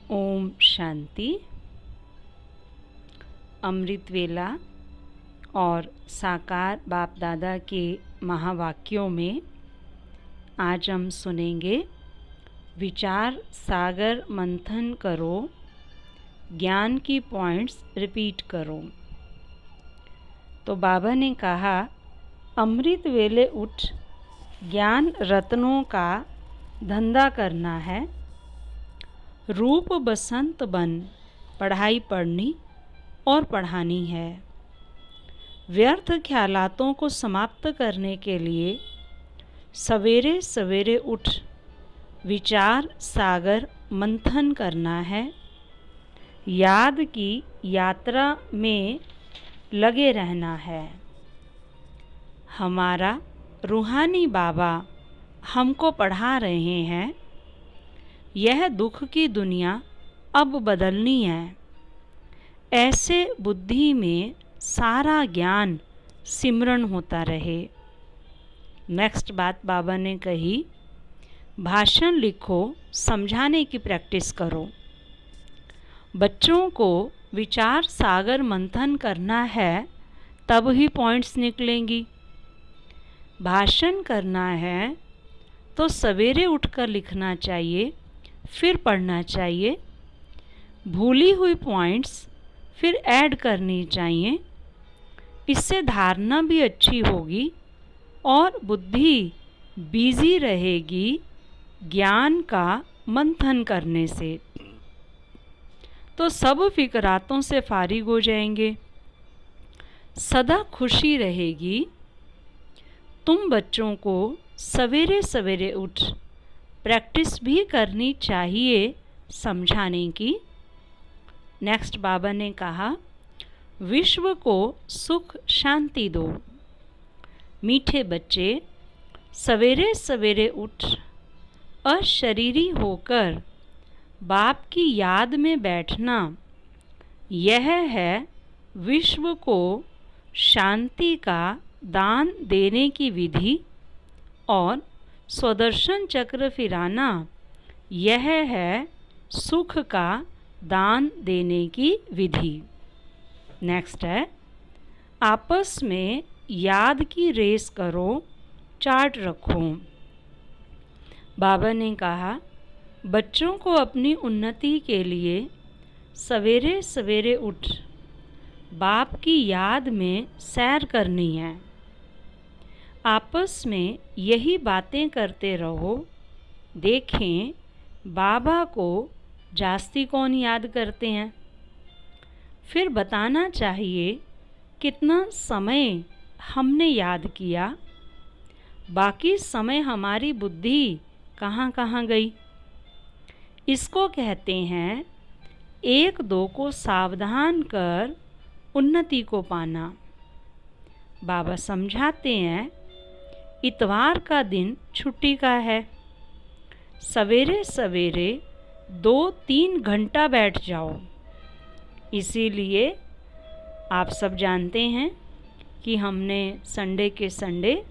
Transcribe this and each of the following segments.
ओम शांति। अमृत वेला और साकार बाप दादा के महावाक्यों में आज हम सुनेंगे, विचार सागर मंथन करो, ज्ञान की पॉइंट्स रिपीट करो। तो बाबा ने कहा, अमृत वेले उठ ज्ञान रत्नों का धंधा करना है। रूप बसंत बन पढ़ाई पढ़नी और पढ़ानी है। व्यर्थ ख्यालातों को समाप्त करने के लिए सवेरे सवेरे उठ विचार सागर मंथन करना है। याद की यात्रा में लगे रहना है। हमारा रूहानी बाबा हमको पढ़ा रहे हैं, यह दुख की दुनिया अब बदलनी है। ऐसे बुद्धि में सारा ज्ञान सिमरण होता रहे। नेक्स्ट बात बाबा ने कही, भाषण लिखो, समझाने की प्रैक्टिस करो। बच्चों को विचार सागर मंथन करना है, तब ही पॉइंट्स निकलेंगी। भाषण करना है तो सवेरे उठकर लिखना चाहिए, फिर पढ़ना चाहिए। भूली हुई पॉइंट्स फिर ऐड करनी चाहिए। इससे धारणा भी अच्छी होगी और बुद्धि बिजी रहेगी ज्ञान का मंथन करने से। तो सब फिक्रातों से फारिग हो जाएंगे, सदा खुशी रहेगी। तुम बच्चों को सवेरे सवेरे उठ प्रैक्टिस भी करनी चाहिए समझाने की। नेक्स्ट बाबा ने कहा, विश्व को सुख शांति दो। मीठे बच्चे सवेरे सवेरे उठ अशरीरी होकर बाप की याद में बैठना, यह है विश्व को शांति का दान देने की विधि। और स्वदर्शन चक्र फिराना, यह है सुख का दान देने की विधि। नेक्स्ट है, आपस में याद की रेस करो, चार्ट रखो। बाबा ने कहा, बच्चों को अपनी उन्नति के लिए सवेरे सवेरे उठ बाप की याद में सैर करनी है। आपस में यही बातें करते रहो। देखें बाबा को जास्ती कौन याद करते हैं। फिर बताना चाहिए कितना समय हमने याद किया, बाकी समय हमारी बुद्धि कहाँ कहाँ गई। इसको कहते हैं एक दो को सावधान कर उन्नति को पाना। बाबा समझाते हैं, इतवार का दिन छुट्टी का है। सवेरे सवेरे 2-3 घंटा बैठ जाओ। इसीलिए आप सब जानते हैं कि हमने संडे के संडे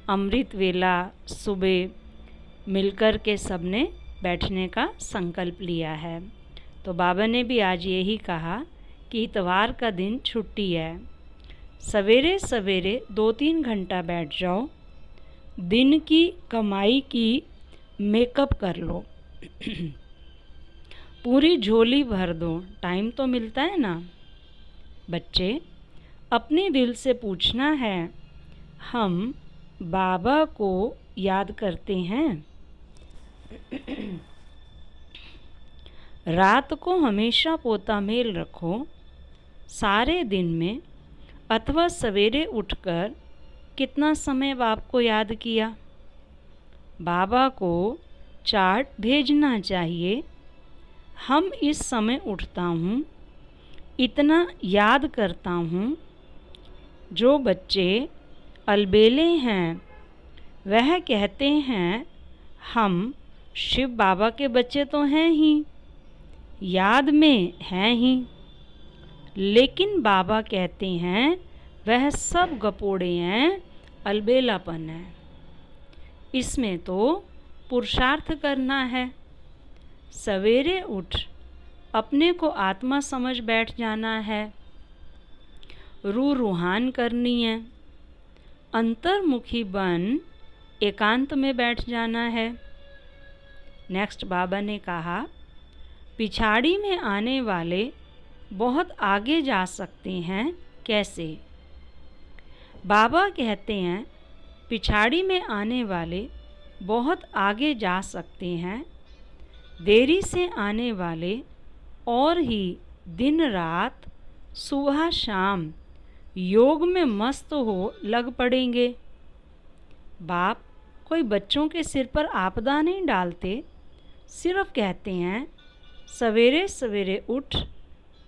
अमृत वेला सुबह मिलकर के सबने बैठने का संकल्प लिया है। तो बाबा ने भी आज यही कहा कि इतवार का दिन छुट्टी है। सवेरे सवेरे 2-3 घंटा बैठ जाओ। दिन की कमाई की मेकअप कर लो। पूरी झोली भर दो, टाइम तो मिलता है ना। बच्चे अपने दिल से पूछना है, हम बाबा को याद करते हैं। रात को हमेशा पोता मेल रखो। सारे दिन में अथवा सवेरे उठकर कितना समय बाप को याद किया। बाबा को चार्ट भेजना चाहिए। हम इस समय उठता हूँ, इतना याद करता हूँ। जो बच्चे अलबेले हैं वह कहते हैं, हम शिव बाबा के बच्चे तो हैं ही, याद में हैं ही। लेकिन बाबा कहते हैं वह सब गपोड़े हैं, अलबेलापन है। इसमें तो पुरुषार्थ करना है। सवेरे उठ अपने को आत्मा समझ बैठ जाना है, रूहान करनी है, अंतर्मुखी बन एकांत में बैठ जाना है। नेक्स्ट बाबा ने कहा, पिछाड़ी में आने वाले बहुत आगे जा सकते हैं, कैसे? बाबा कहते हैं पिछाड़ी में आने वाले बहुत आगे जा सकते हैं, देरी से आने वाले और ही दिन रात सुबह शाम योग में मस्त हो लग पड़ेंगे। बाप कोई बच्चों के सिर पर आपदा नहीं डालते, सिर्फ कहते हैं सवेरे सवेरे उठ,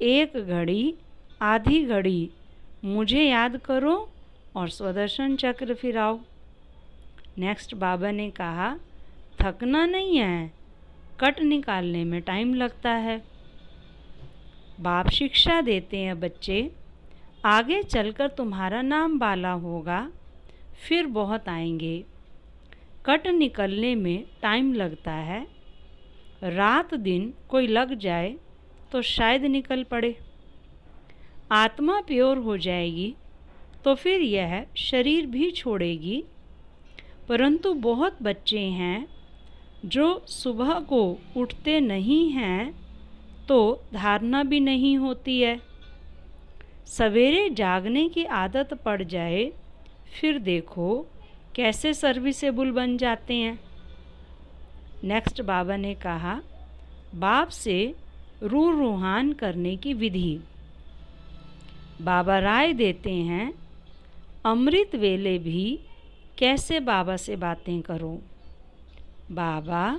एक घड़ी आधी घड़ी मुझे याद करो और स्वदर्शन चक्र फिराओ। नेक्स्ट बाबा ने कहा, थकना नहीं है, कट निकालने में टाइम लगता है। बाप शिक्षा देते हैं, बच्चे आगे चलकर तुम्हारा नाम बाला होगा, फिर बहुत आएंगे। कट निकलने में टाइम लगता है, रात दिन कोई लग जाए तो शायद निकल पड़े। आत्मा प्योर हो जाएगी तो फिर यह शरीर भी छोड़ेगी। परंतु बहुत बच्चे हैं जो सुबह को उठते नहीं हैं तो धारणा भी नहीं होती है। सवेरे जागने की आदत पड़ जाए, फिर देखो कैसे सर्विसेबल बन जाते हैं। नेक्स्ट बाबा ने कहा, बाप से रूहान करने की विधि। बाबा राय देते हैं, अमृत वेले भी कैसे बाबा से बातें करो। बाबा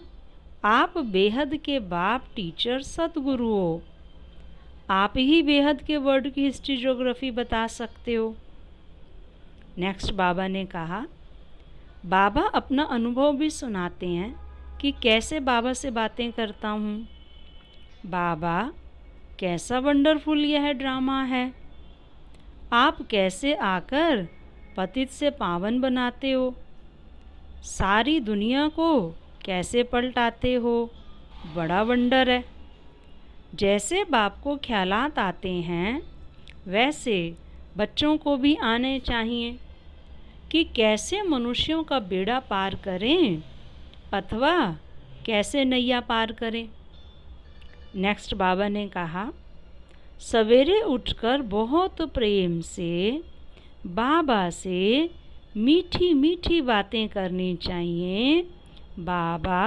आप बेहद के बाप, टीचर, सतगुरु हो, आप ही बेहद के वर्ड की हिस्ट्री ज्योग्राफी बता सकते हो। नेक्स्ट बाबा ने कहा, बाबा अपना अनुभव भी सुनाते हैं कि कैसे बाबा से बातें करता हूँ। बाबा कैसा वंडरफुल यह ड्रामा है, आप कैसे आकर पतित से पावन बनाते हो, सारी दुनिया को कैसे पलटाते हो, बड़ा वंडर है। जैसे बाप को ख्यालात आते हैं वैसे बच्चों को भी आने चाहिए कि कैसे मनुष्यों का बेड़ा पार करें अथवा कैसे नैया पार करें। नेक्स्ट बाबा ने कहा, सवेरे उठकर बहुत प्रेम से बाबा से मीठी मीठी बातें करनी चाहिए। बाबा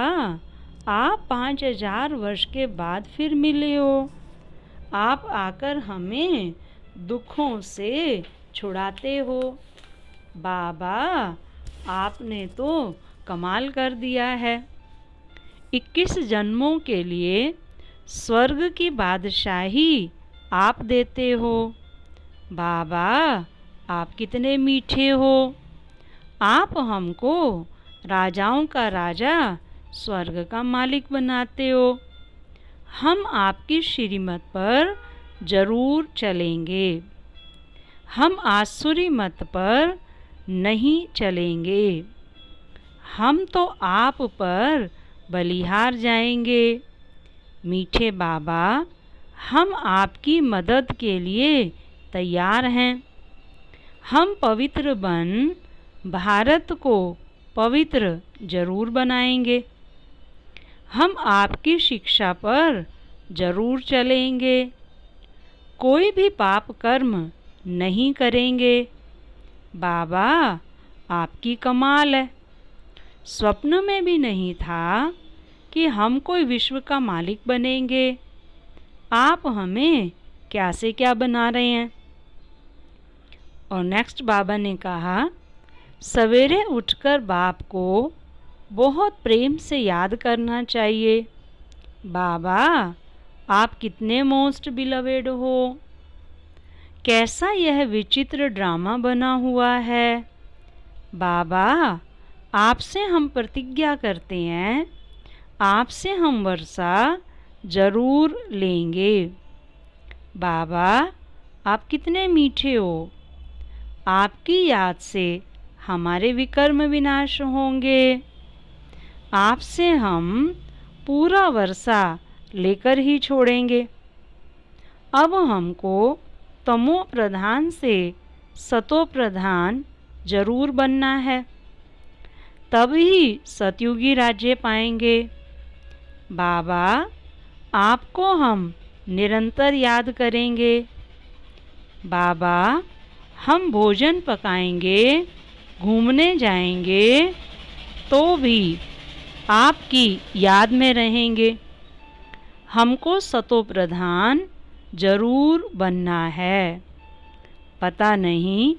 आप 5000 वर्ष के बाद फिर मिले हो, आप आकर हमें दुखों से छुड़ाते हो। बाबा आपने तो कमाल कर दिया है, 21 जन्मों के लिए स्वर्ग की बादशाही आप देते हो। बाबा आप कितने मीठे हो, आप हमको राजाओं का राजा, स्वर्ग का मालिक बनाते हो। हम आपकी श्रीमत पर जरूर चलेंगे, हम आसुरी मत पर नहीं चलेंगे, हम तो आप पर बलिहार जाएंगे। मीठे बाबा हम आपकी मदद के लिए तैयार हैं। हम पवित्र बन भारत को पवित्र जरूर बनाएंगे। हम आपकी शिक्षा पर जरूर चलेंगे, कोई भी पाप कर्म नहीं करेंगे। बाबा आपकी कमाल है, स्वप्न में भी नहीं था कि हम कोई विश्व का मालिक बनेंगे। आप हमें क्या से क्या बना रहे हैं। और नेक्स्ट बाबा ने कहा, सवेरे उठकर बाप को बहुत प्रेम से याद करना चाहिए। बाबा आप कितने मोस्ट बिलवेड हो, कैसा यह विचित्र ड्रामा बना हुआ है। बाबा आपसे हम प्रतिज्ञा करते हैं, आपसे हम वर्षा जरूर लेंगे। बाबा आप कितने मीठे हो, आपकी याद से हमारे विकर्म विनाश होंगे। आपसे हम पूरा वर्षा लेकर ही छोड़ेंगे। अब हमको तमो प्रधान से सतो प्रधान जरूर बनना है, तभी सतयुगी राज्य पाएंगे। बाबा, आपको हम निरंतर याद करेंगे। बाबा, हम भोजन पकाएंगे, घूमने जाएंगे, तो भी आपकी याद में रहेंगे। हमको सतो प्रधान जरूर बनना है। पता नहीं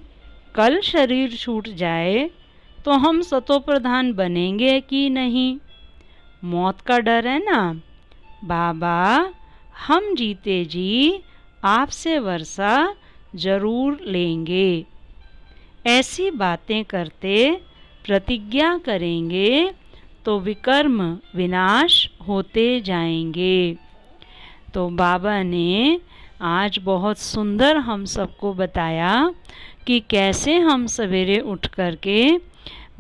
कल शरीर छूट जाए तो हम सतो प्रधान बनेंगे कि नहीं, मौत का डर है ना। बाबा, हम जीते जी आपसे वर्षा जरूर लेंगे। ऐसी बातें करते प्रतिज्ञा करेंगे तो विकर्म विनाश होते जाएंगे। तो बाबा ने आज बहुत सुंदर हम सबको बताया कि कैसे हम सवेरे उठ करके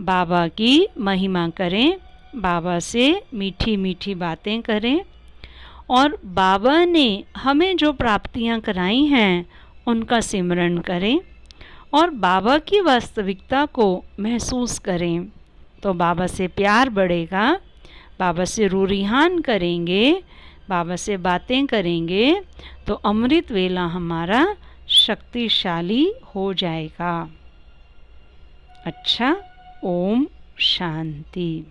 बाबा की महिमा करें, बाबा से मीठी मीठी बातें करें, और बाबा ने हमें जो प्राप्तियां कराई हैं उनका सिमरन करें और बाबा की वास्तविकता को महसूस करें। तो बाबा से प्यार बढ़ेगा, बाबा से रूरिहान करेंगे, बाबा से बातें करेंगे तो अमृत वेला हमारा शक्तिशाली हो जाएगा। अच्छा, ओम शांति।